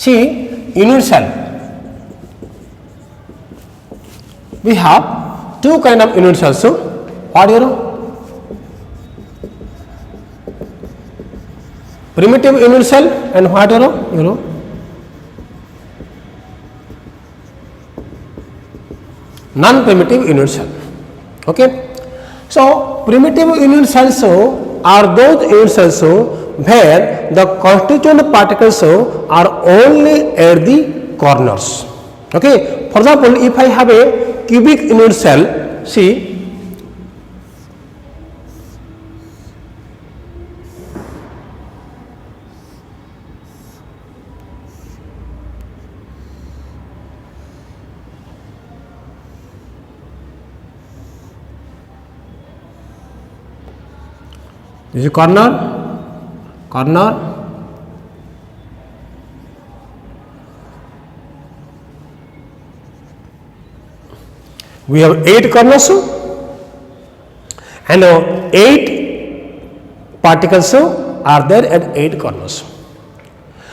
See, unit cell. We have two kind of unit cells. So, what you know? Primitive unit cell and what you know? Non-primitive unit cell. Okay. So, primitive unit cells are those unit cells where the constituent particles are only at the corners. Okay. For example, if I have a cubic unit cell, see, this is corner. We have 8 corners and 8 particles are there at 8 corners.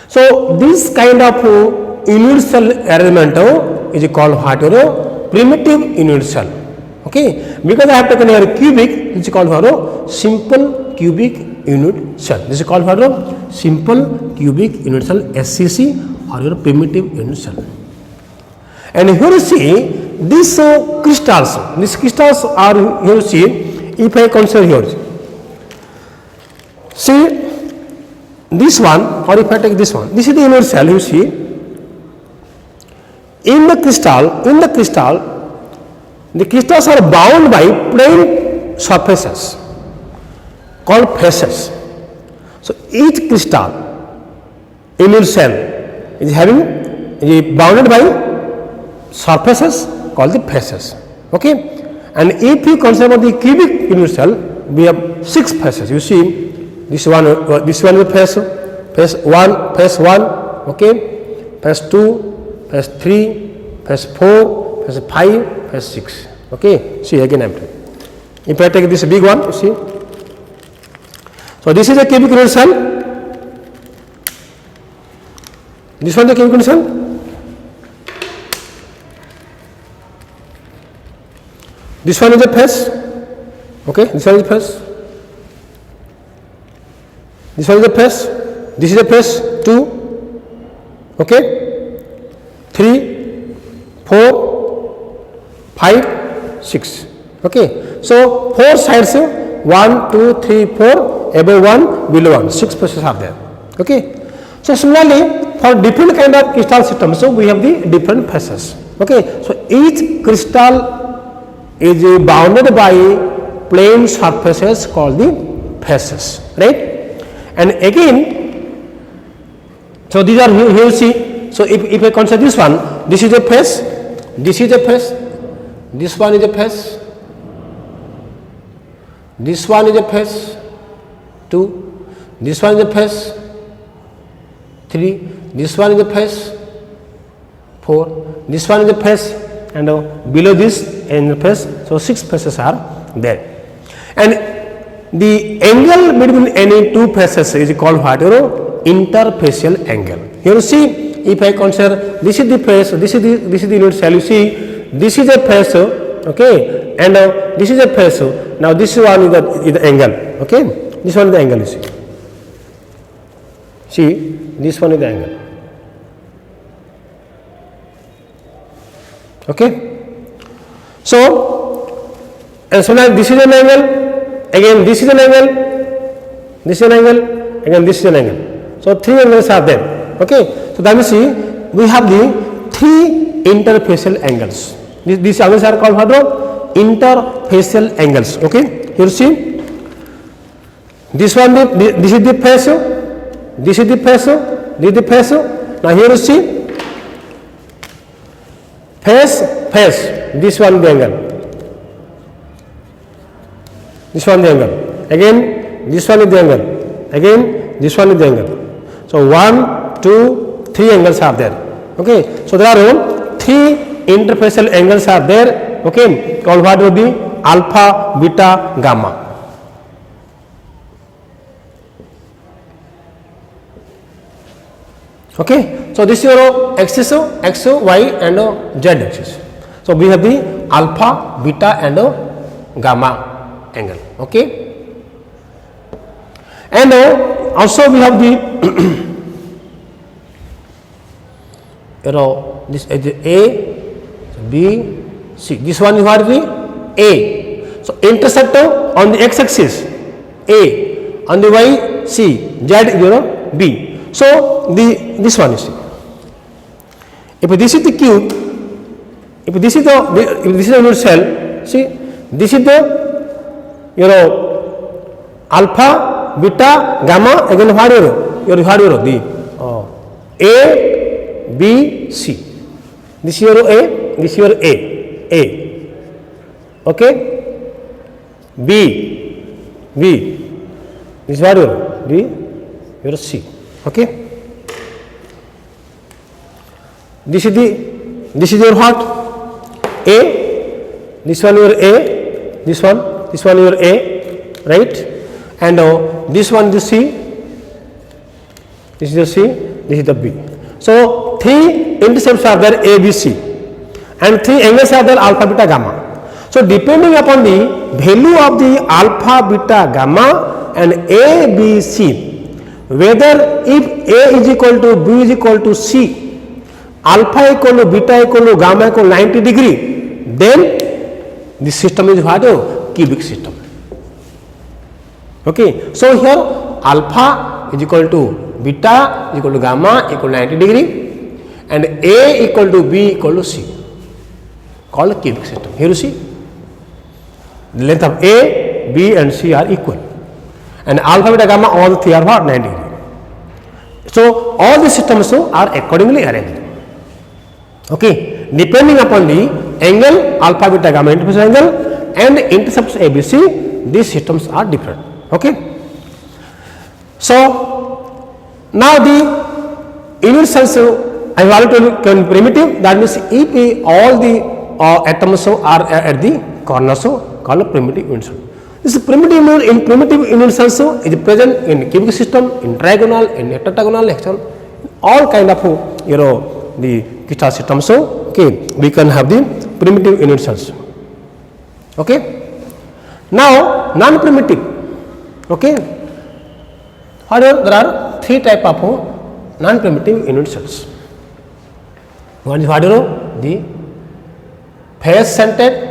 So, this kind of unit cell arrangement is called what? Primitive unit cell. Okay, because I have taken here cubic, this is called what? Simple cubic unit cell. This is called what? Simple cubic unit cell, SCC, or your primitive unit cell. And here you see these crystals. These crystals are, here you see, if I consider here, see this one, or if I take this one, this is the unit cell. You see, in the crystal, the crystals are bound by plane surfaces called faces. So each crystal unit cell is bounded by surfaces called the faces. Okay, and if you consider the cubic unit cell, we have 6 faces. You see, this one is a face, face 1, okay, face 2, face 3, face 4, face 5, face 6. Okay, see again I am taking. If I take this big one, you see. So this is a cubic unit cell. This one is a cubic unit cell. This one is a face. Okay, this one is a face. This one is a face. This is a face 2. Okay, 3, 4, 5, 6. Okay, so 4 sides, 1, 2, 3, 4, above 1, below 1, 6 faces are there. Okay, so similarly for different kind of crystal systems, so we have the different faces. Okay, so each crystal is bounded by plane surfaces called the faces, right? And again, so these are here you see. So if I consider this one, this is a face, this is a face, this one is a face, this one is a face 2, this one is a face 3, this one is a face 4, this one is a face, and below this in the face, so 6 faces are there. And the angle between any 2 faces is called what? Interfacial angle. Here you see, if I consider this is the face, this is the unit cell. You see, this is a face, okay, and this is a face. Now this one is the angle. Okay, this one is the angle. You see, this one is the angle. Okay. So, and so now this is an angle, again this is an angle, this is an angle, again this is an angle. So 3 angles are there. Okay. So that means see, we have the 3 interfacial angles. These angles are called what? Interfacial angles. Okay. Here see, this one, this is the face, this is the face, this is the face. Now here you see, face, this one the angle, this one the angle, again this one is the angle, again this one is the angle. So 1, 2, 3 angles are there. Okay, so there are 3 interfacial angles are there. Okay, called what would be alpha, beta, gamma. Okay, so this is your axis, x, y, and z axis. So we have the alpha, beta, and gamma angle. Okay, and also we have the this is A, B, C. This one is what is the A. So intercept on the x axis A, on the y C, Z is B. So this one is C. If this is the cube, if this is the unit cell, see this is the alpha, beta, gamma, again what the A, B, C. This is your A, this is your A. Okay, B, this is what B, your C. Okay, this is your what? A, this one your A, this one your A, right? And this one is C, this is the C, this is the B. So three intercepts are there, A, B, C, and three angles are there, alpha, beta, gamma. So depending upon the value of the alpha, beta, gamma and A, B, C, whether if A is equal to B is equal to C, alpha equal to beta equal to gamma equal to 90 degree, then this system is what? Cubic system. Okay, so here alpha is equal to beta is equal to gamma equal to 90 degree, and A equal to B equal to C, called cubic system. Here you see the length of A, B and C are equal, and alpha, beta, gamma all three are what? 90 degree. So all the systems are accordingly arranged. Okay, depending upon the angle alpha, beta, gamma interface angle and intercepts ABC, these systems are different. Okay, so now the unit cells I have already told you can be primitive. That means if all the atoms are at the corners, called primitive unit cell. This primitive unit cells is present in cubic system, in trigonal, in tetragonal, hexagonal, all kind of the crystal system. So okay, we can have the primitive unit cells. Okay, now non-primitive. Okay, however, there are three type of non-primitive unit cells. One is what the face-centered,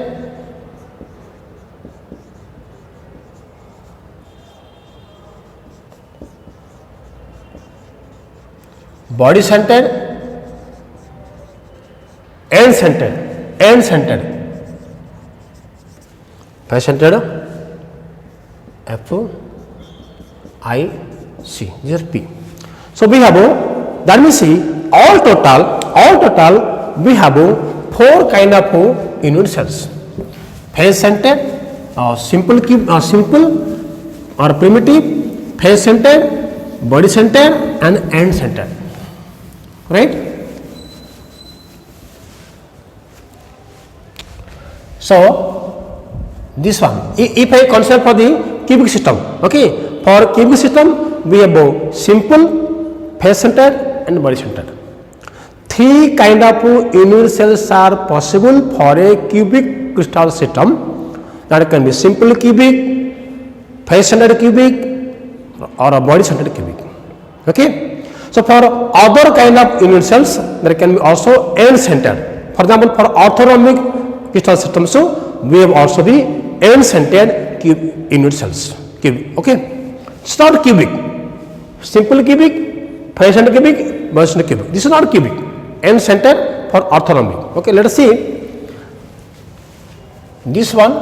body-centered, end-centered, face-centered, F, I, C. These are P. So we have that means see all total we have four kind of unit cells: face-centered, simple or primitive, face-centered, body-centered, and end-centered. Right? So this one, if I consider for the cubic system, okay, for cubic system we have both simple, face-centered, and body-centered. Three kind of unit cells are possible for a cubic crystal system. That can be simple cubic, face-centered cubic, or a body-centered cubic. Okay. So for other kind of unit cells, there can be also end-centered. For example, for orthorhombic crystal systems, so we have also the end-centered unit cells. Okay, it's not cubic. Simple cubic, face-centered cubic, body-centered cubic. This is not cubic. End-centered for orthorhombic. Okay, let us see this one.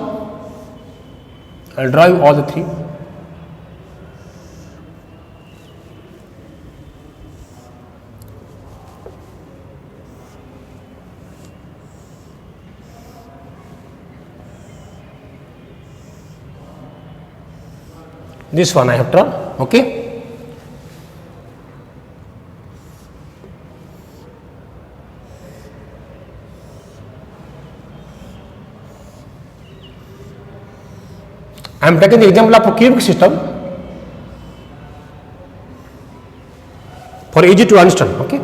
I'll draw you all the three. This one I have drawn. Okay. I am taking the example of a cubic system. for easy to understand. Okay.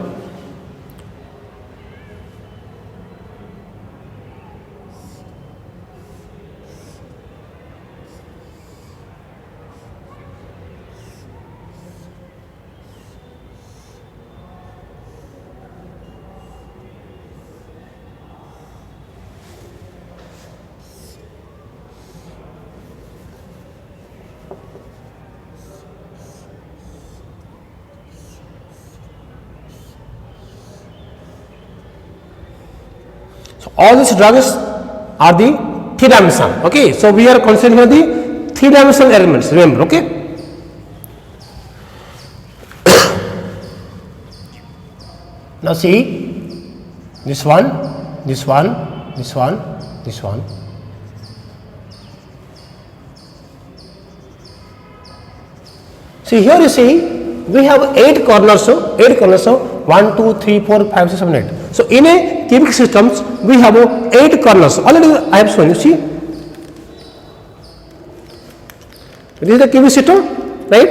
So all these drugs are the three-dimensional. Okay, so we are considering the three-dimensional elements. Remember, okay. Now see this one, this one, this one, this one. See here you see we have 8 corners. So 8 corners. So 1, 2, 3, 4, 5, 6, 7, 8. So in a cubic systems we have 8 corners. Already I have shown you. See, this is the cubic system, right?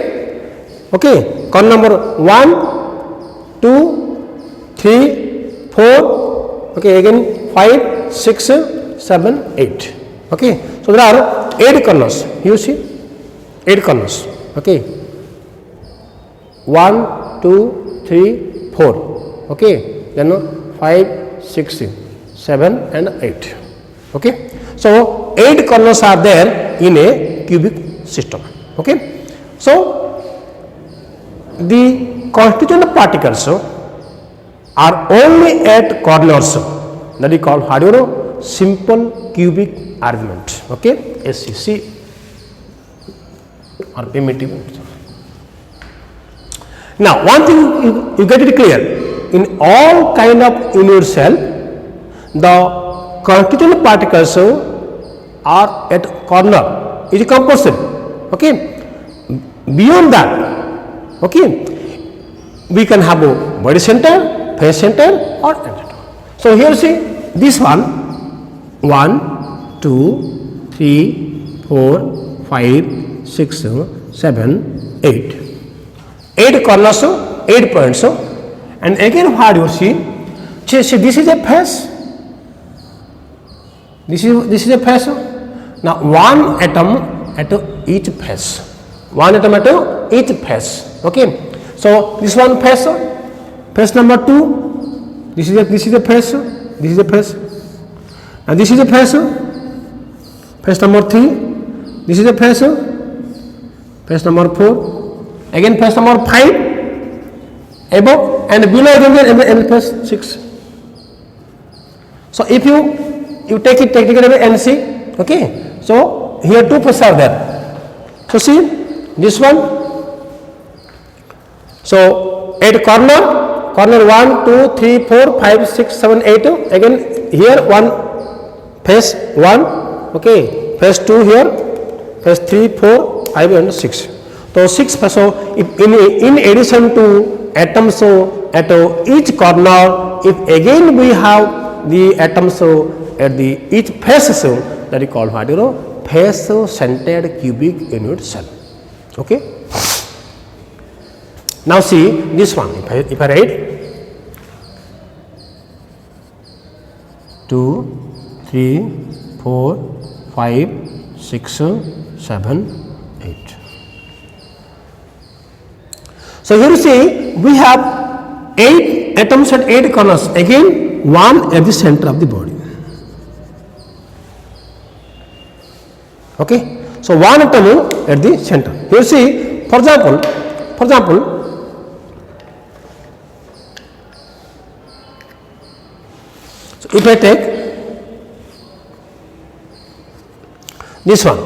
Okay. Corner number 1, 2, 3, 4. Okay. Again 5, 6, 7, 8. Okay. So there are 8 corners. You see, 8 corners. Okay. 1, 2, 3, 4. Okay. Then 5, 6, 7 and 8. Okay. So 8 corners are there in a cubic system. Okay. So the constituent particles are only at corners. That is called how do you know? Simple cubic arrangement. Okay. SCC or primitive. Now one thing you get it clear. In all kind of unit cell, the constituent particles are at corner. It is compulsory. Okay. Beyond that, okay, we can have a body center, face center, or end center. So here see this one, 1, 2, 3, 4, 5, 6, 7, 8. 8 corners, 8 points. And again what you see, this is a face, this is a face. Now one atom at each face, one atom at each face. Okay. So this one face, face number 2, this is a face, this is a face, and this is a face, face number 3, this is a face, face number 4, again face number 5. Above and below again plus 6. So if you take it away and see, okay. So here 2 plus are there. So see this one. So at corner 1, 2, 3, 4, 5, 6, 7, 8. Again here one face 1, okay. Face 2 here, face 3, 4, 5 and 6. So 6. So if in addition to atoms at each corner, if again we have the atoms at the each face, that is called what you know, face centered cubic unit cell. Okay. Now see this one. If I write 2, 3, 4, 5, 6, 7, 8. So here you see we have 8 atoms at 8 corners, again 1 at the center of the body. Okay. So 1 atom at the center. Here you see, for example, so if I take this one,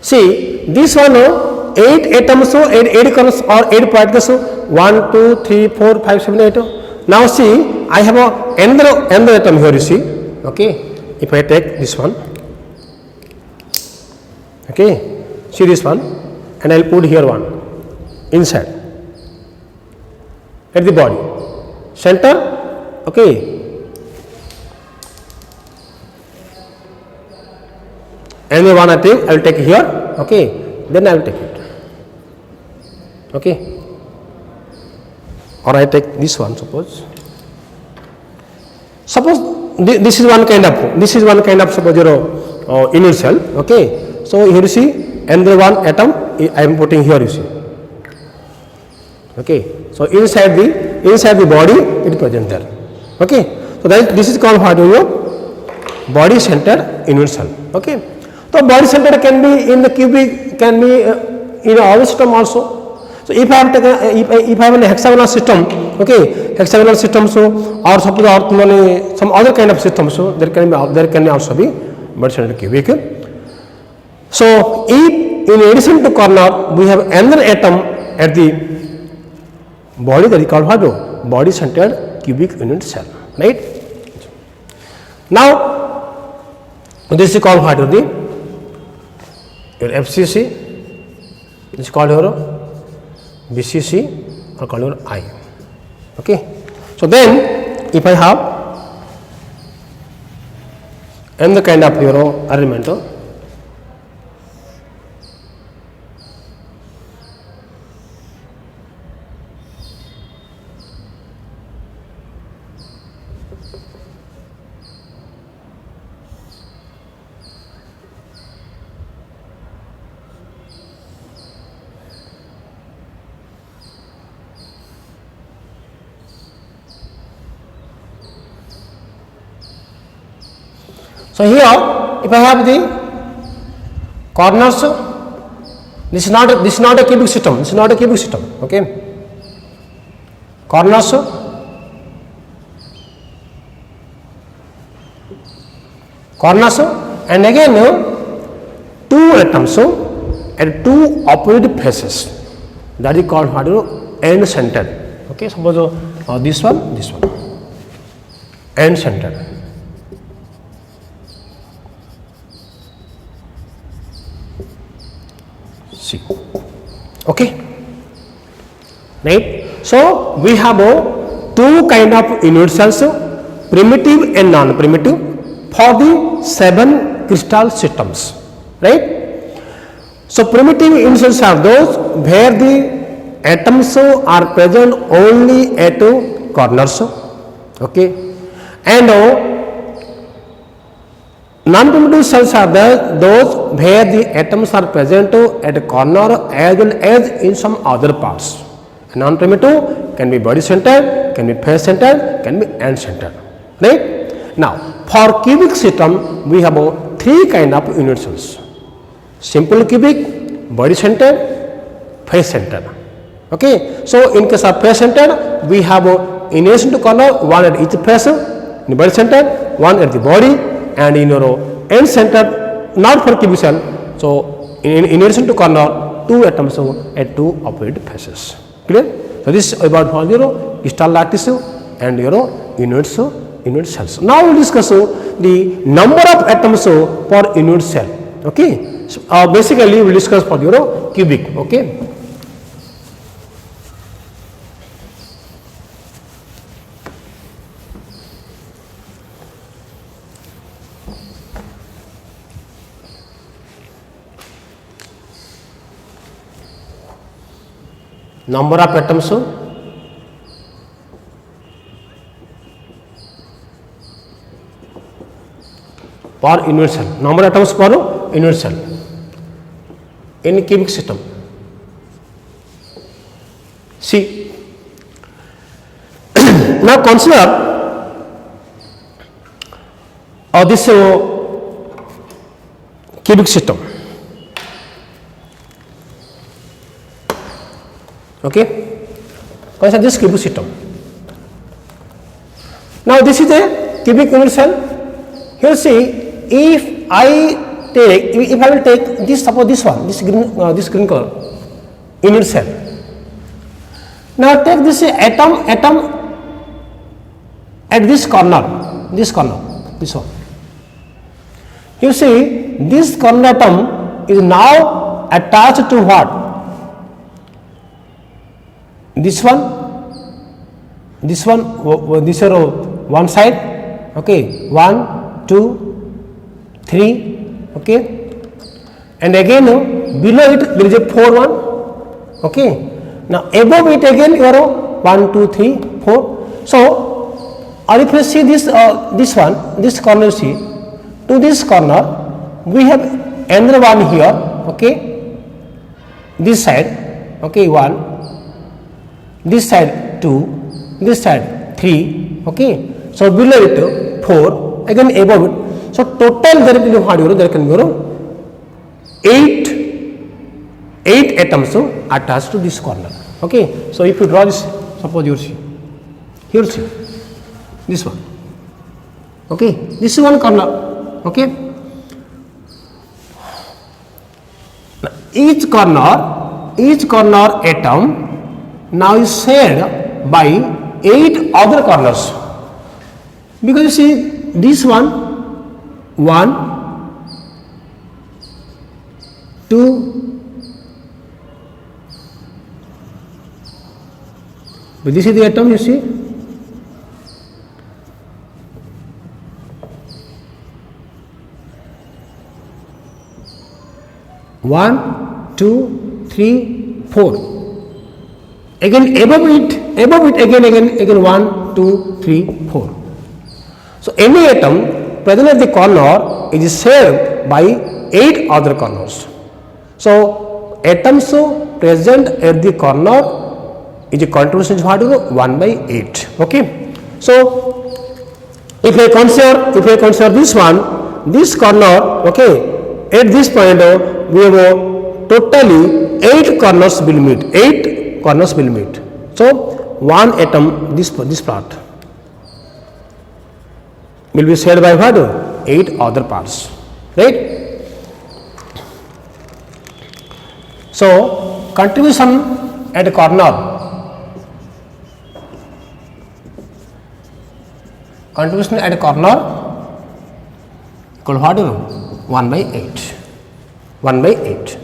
see this one 8 atoms, 8 corners or 8 particles, 1, 2, 3, 4, 5, 7, 8. Now see I have another atom here you see. Okay. If I take this one, okay, see this one, and I will put here one inside at the body center. Okay. And the one I will take here. Okay. Then I will take it. Okay, or I take this one. Suppose this is one kind of suppose your unit cell. Okay, so here you see another one atom I am putting here, you see. Okay, so inside the body it is present there. Okay, so this is called what, your body centered unit cell. Okay, so body centered can be in the cubic, can be in our system also. So if I have taken, if I have a hexagonal system, okay, hexagonal system, so or suppose some other kind of system, so there can also be body centered cubic. So if in addition to corner we have another atom at the body, that is called what? Body centered cubic unit cell, right? Now this is called what? Your FCC, this is called your BCC, or called your I. Okay, so then if I have another kind of your arrangement, so here if I have the corners, this is not a cubic system. This is not a cubic system. Okay, corners, and again two atoms at two opposite faces. That is called what? End centered. Okay, suppose this one, end centered. See, okay, right? So we have two kind of unit cells, primitive and non-primitive, for the 7 crystal systems, right? So primitive unit cells are those where the atoms are present only at corners, okay, and non-primitive cells are those where the atoms are present at a corner as well as in some other parts. Non-primitive can be body centered, can be face centered, can be end centered, right? Now for cubic system we have 3 kind of unit cells: simple cubic, body centered, face centered. Okay, so in case of face centered we have in addition to corner one at each face, in body centered one at the body, and in your end center, not for cubic cell. So in addition to corner, 2 atoms at 2 opposite faces. Clear? So this is about your crystal lattice and your unit cells. Now we will discuss the number of atoms per unit cell. Okay, so basically we will discuss for your cubic. Okay. Number of atoms per unit cell. Number of atoms per unit cell in cubic system. See, now consider this cubic system. Okay, consider this cubic system. Now this is a cubic unit cell. Here see, if I will take this, suppose this one, this green color unit cell. Now take this atom at this corner, this one. You see, this corner atom is now attached to what? This are one side. Okay, 1, 2, 3. Okay, and again below it there is a 4 one. Okay, Now above it again you are 1, 2, 3, 4. So, or if you see this this corner, see, to this corner we have another one here, okay, this side, okay, 1, this side 2, this side 3, okay. So below it 4, again above it. So total there can be what, there can be 8 atoms attached to this corner, okay. So if you draw this, suppose you see, here see this one, okay, this is one corner, okay. Now, each corner atom now is shared by 8 other corners, because you see this one 1, 2, but this is the atom, you see, one, 2, 3, 4. Again above it again 1, 2, 3, 4. So any atom present at the corner is shared by 8 other corners. So atoms present at the corner is a contribution is 1 by 8. Okay. So if I consider this one, this corner, okay, at this point we have totally 8 corners will meet. 8 corners will meet. So one atom, this part will be shared by what? 8 other parts, right? So contribution at a corner, equal what? 1 by 8. 1 by 8.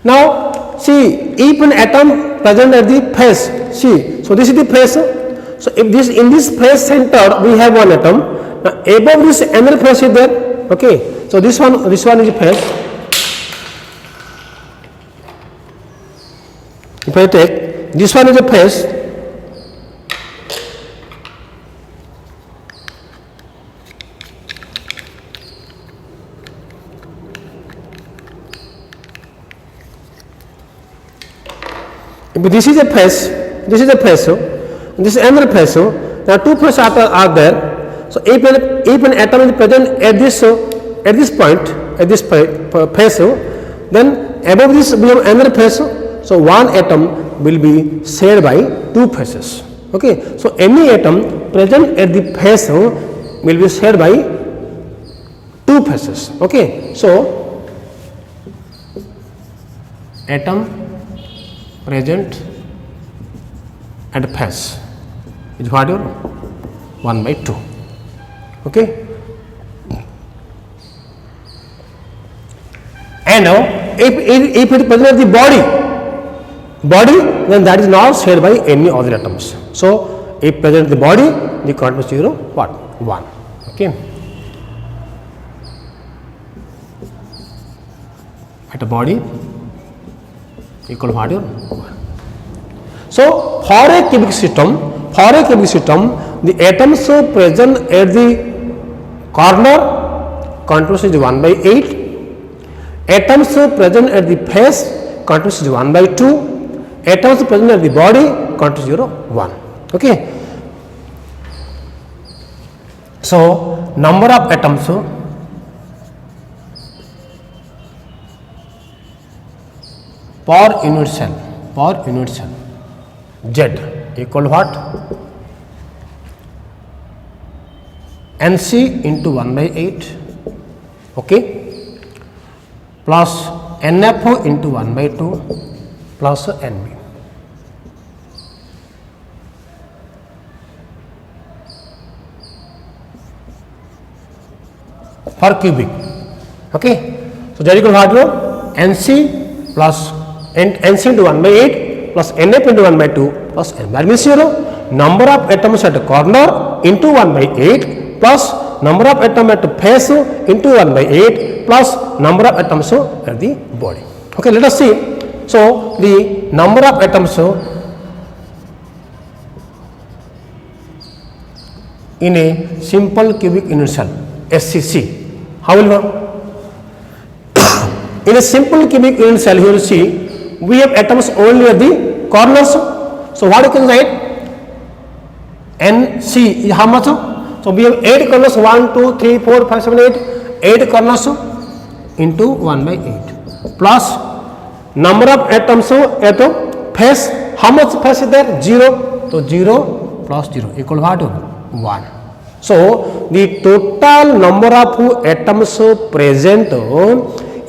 Now see, if an atom present at the face, see, so this is the face. So if this, in this face center we have one atom. Now above this another face is there, okay. So this one is a face. If I take this one is a face, if this is a face, this is another face. Now two faces are there. So if an atom is present at this point, at this face, then above this we have another face. So one atom will be shared by 2 faces. Okay. So any atom present at the face will be shared by 2 faces. Okay. So atom present at face is what? 1 by 2. Okay. And now if it is present at the body, then that is not shared by any other atoms. So if present at the body, the contribution is what? 1. Okay. At a body equal what? 1. So for a cubic system, the atoms present at the corner contribution is 1 by 8. Atoms present at the face contribution is 1 by 2. Atoms present at the body contribution 1. Okay. So number of atoms per unit cell, Z equal what? Nc into 1 by 8, okay, plus Nf into 1 by 2 plus Nb. For cubic, okay. So Z equal what? Nc plus Nc into 1 by 8 plus Nf into 1 by 2 plus N. That means number of atoms at a corner into 1 by 8 plus number of atoms at face into 1 by 8 plus number of atoms at the body. Okay, let us see. So the number of atoms in a simple cubic unit cell SCC, how will work? In a simple cubic unit cell, you will see we have atoms only at the corners. So what you can write? NC is how much? So we have 8 corners, 1, 2, 3, 4, 5, 7, 8, 8 corners into 1 by 8 plus number of atoms at the face. How much face is there? 0. So 0 plus 0 equal what? 1. So the total number of atoms present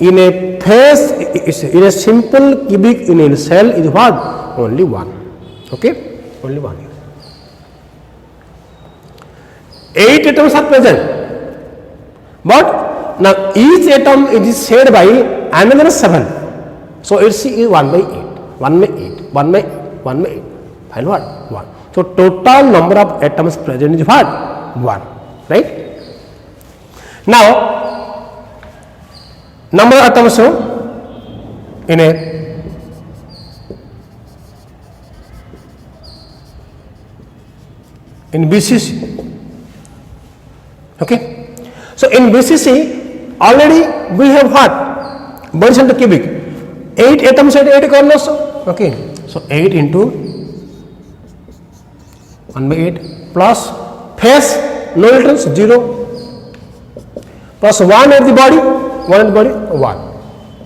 in a face in a simple cubic unit cell is what? Only 1. Okay, only 1. 8 atoms are present, but now each atom is shared by another 7. So its is 1 by 8, 1 by 8, 1 by 8, 1 by 8. Find what? 1. So total number of atoms present is what? 1. Right? Now number of atoms in a in BCC. Okay, so in BCC already we have what? Body center cubic, 8 atoms at 8 corners. Okay, so 8 into 1 by 8 plus face no atoms 0 plus 1 at the body, 1 at the body 1.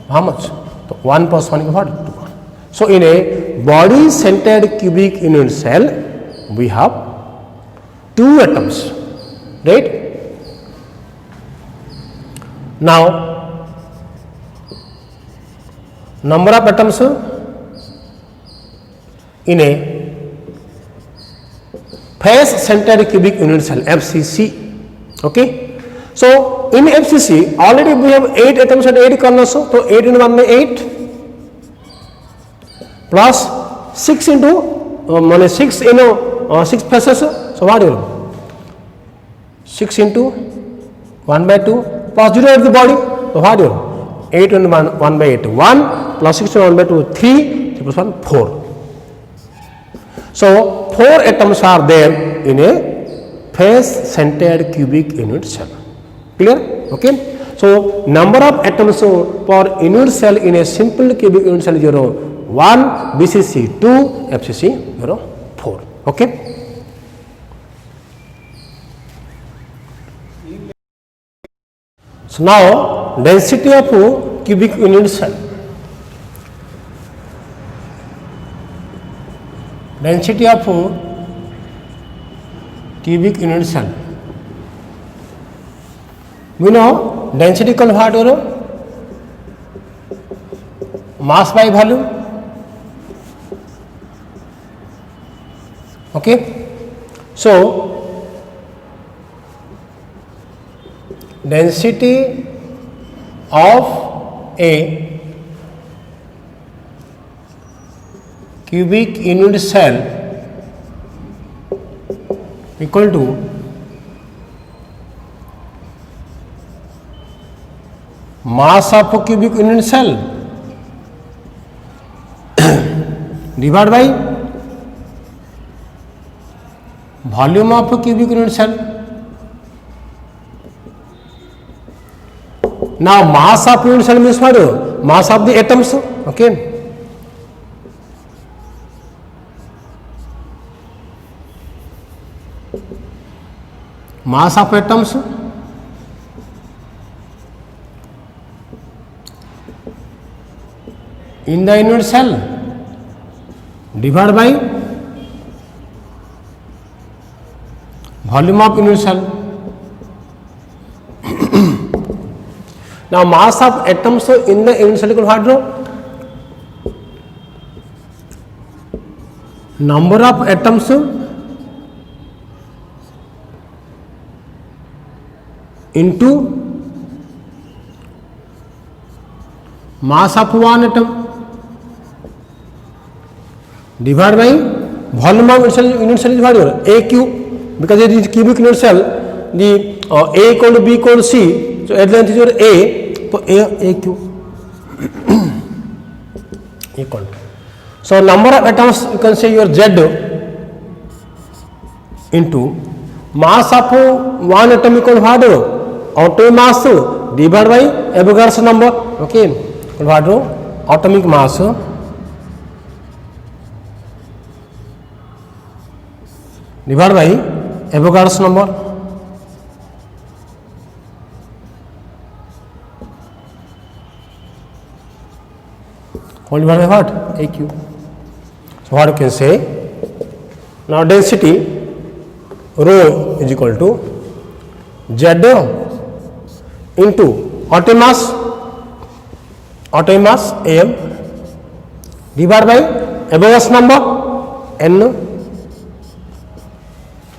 How much? So 1 plus 1 is what? 2. So in a body centered cubic unit cell we have 2 atoms, right? Now number of atoms in a face centered cubic unit cell FCC. Okay, so in FCC already we have 8 atoms at 8 corners. So 8 into 1 by 8 plus 6 into 6 6 faces. So what will 6 into 1 by 2 plus 0 at the body. So what will 8 into 1 by 8 1 plus 6 into 1 by 2 3 plus 1 4. So 4 atoms are there in a face centered cubic unit cell. Clear? Okay. So number of atoms per unit cell in a simple cubic unit cell 0 1, BCC 2, FCC 0 4. Okay. So now density of cubic unit cell. Density of cubic unit cell. We know density equal what? Mass by volume. Okay. So density of a cubic unit cell equal to mass of a cubic unit cell divided by volume of a cubic unit cell. Now mass of unit cell means what? Mass of the atoms. Okay. Mass of atoms in the unit cell divided by volume of unit cell. Now mass of atoms in the unit cell equal what? Number of atoms into mass of one atom divided by volume of unit cell is what? A cube, because it is cubic unit cell. The A equal to B equal to C. So at length is your A, so A cube. equal to. So number of atoms, you can say your Z into mass of one atom equal to what? Atomic mass divided by Avogadro's number. Okay, what? Atomic mass divided by Avogadro's number. Whole divided by what? AQ. So what you can say? Now density rho is equal to Z into atomic mass AM divided by Avogadro's number N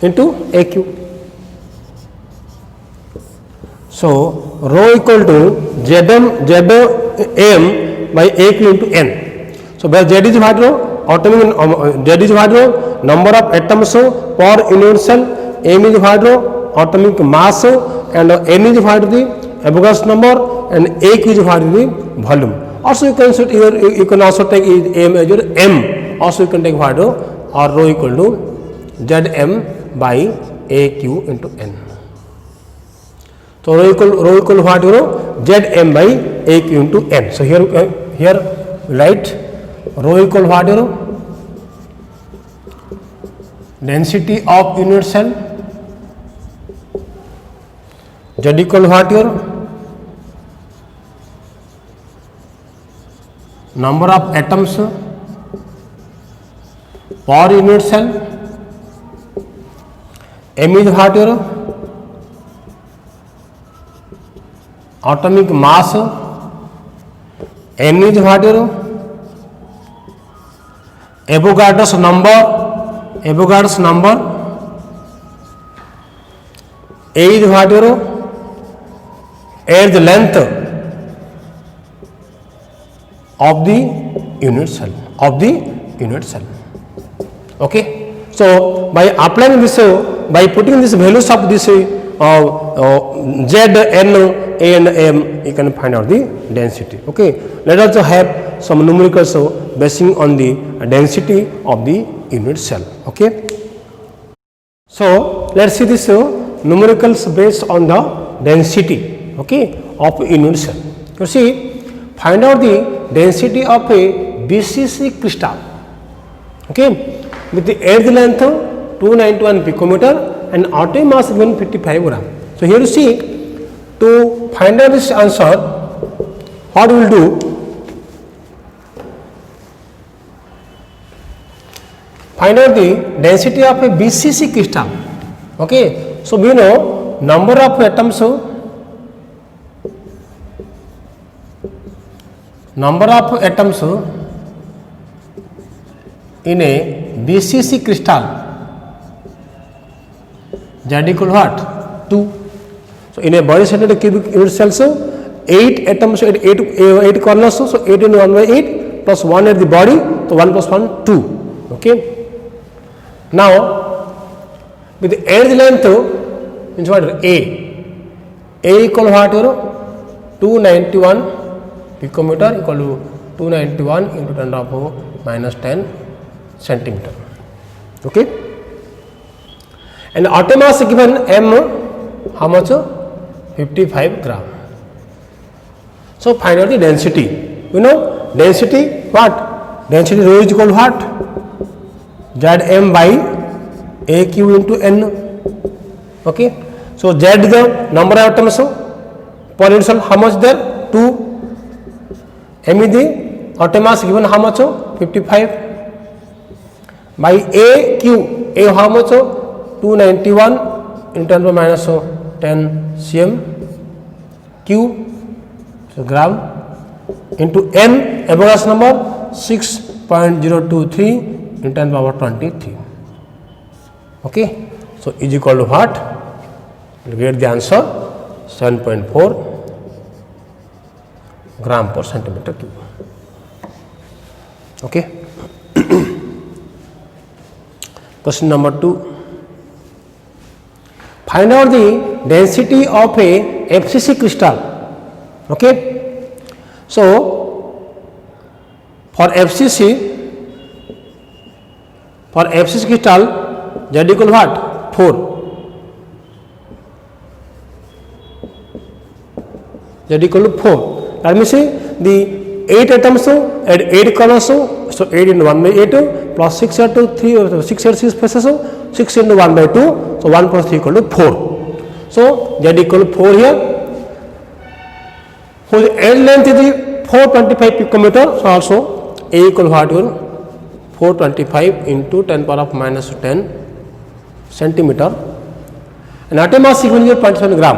into AQ. So rho equal to ZM by AQ into N. So where Z is what? Z is what? Number of atoms per unit cell. M is what? Atomic mass, and N is what? The Avogadro's number, and AQ is what? The volume. Also you can also take M as your M. Also you can take what? Or rho equal to Zm by AQ into N. So rho equal what? Zm by AQ into N. So here write rho equal what? Density of unit cell. Z equal what? Number of atoms per unit cell. M is what? Atomic mass. N is what? Avogadro's number. A is what? Add the length of the unit cell. Okay. So by applying this, by putting these values of this Z, N, A and M, you can find out the density. Okay. Let us also have some numericals basing on the density of the unit cell. Okay. So let's see this numericals based on the density, okay, of unit cell. You see, find out the density of a BCC crystal, okay, with the edge length 291 picometer and atomic mass 155 gram. So here you see, to find out this answer, what we will do? Find out the density of a BCC crystal. Okay, so we know number of atoms in a BCC crystal. Z equal what? 2. So in a body centered cubic unit cells, 8 atoms at 8 corners, so 8 into 1 by 8 plus 1 at the body, so 1 plus 1 2. Okay. Now with the edge length means what? A equal what? 291 picometer equal to 291 into 10 to the minus 10 centimeter. Okay. And atomic mass given M, how much? 55 gram. So find out the density. You know density what? Density rho is equal to what? Zm by AQ into N. Okay. So Z is the number of atoms per unit cell. How much there? 2. M is the atomic mass given how much? 55 by AQ. A how much? 291 into 10 to the minus 10 cm cube, so gram, into N, Avogadro's number 6.023 into 10 to the power 23. Okay. So is equal to what? You get the answer 7.4 gram per centimeter cube. Okay. Question number 2. Find out the density of a FCC crystal. Okay. So For FCC crystal, Z equal what? 4. Z equal to 4. That means the 8 atoms and 8 colors, so 8 into 1 by 8 plus 6 into 3 or 6 into 6 spaces, 6 into 1 by 2, so 1 plus 3 equal to 4. So Z equal to 4 here. So the end length is 425 picometer, so also A equal what? 425 into 10 power of minus 10 centimeter, and atom mass equal to 27 gram.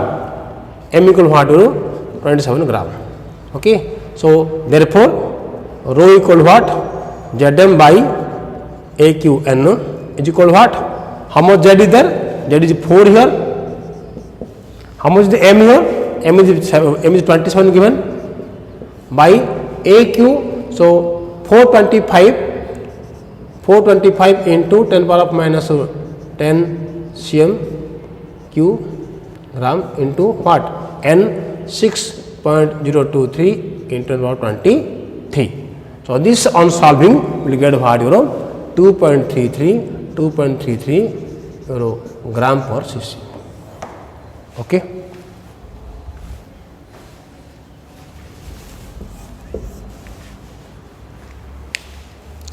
M equal what? 27 gram. Okay. So therefore rho equal what? Zm by AQN is equal what? How much Z is there? Z is 4 here. How much is the M here? M is 27 given by AQ. So 425 into 10 power of minus 10 cm cube gram into what? N 6.023 into 10 power 23. So this on solving will get what? 2.33 gram per cc. Okay.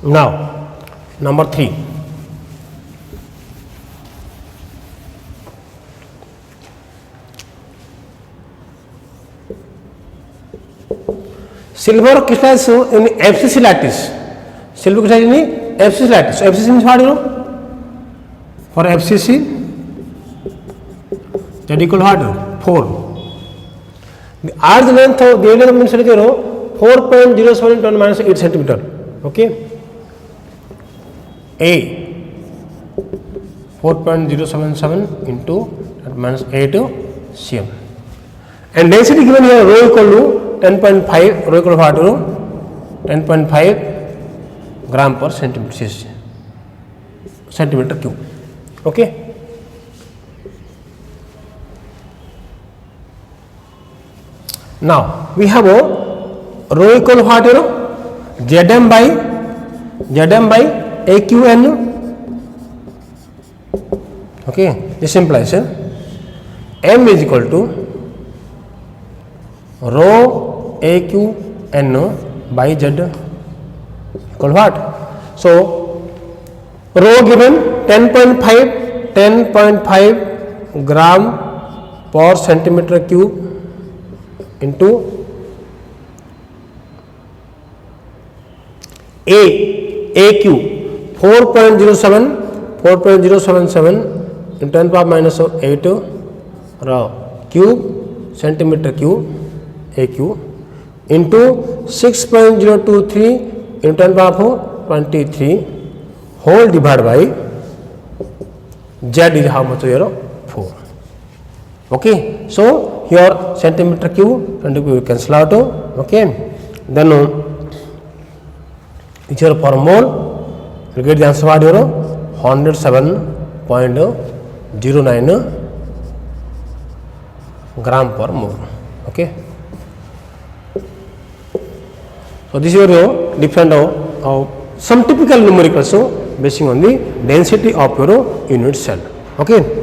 Now number 3. Silver crystals in FCC lattice. Silver crystals in FCC lattice. So FCC means what? For FCC, Z equal what? 4. The arc length of the area means 4.07 into 10 minus 8 centimeter. Okay. A 4.077 into 10 minus 8 cm. And density given here rho equal to 10.5, rho equal to 10.5 gram per centimeter cube. Okay. Now we have a rho equal to what? Zm by AQN. Okay. This implies M is equal to rho AQN by Z equal what? So rho given 10.5 gram per centimeter cube into AQ 4.077 into 10 power minus 8 cube centimeter cube AQ into 6.023 into 10 power 23 whole divided by Z is how much here? 4. Okay. So here centimeter cube we cancel out. Okay. Then here per mole you get the answer what here? 107.09 gram per mole. Okay. So this is your different of some typical numericals based on the density of your unit cell. Okay.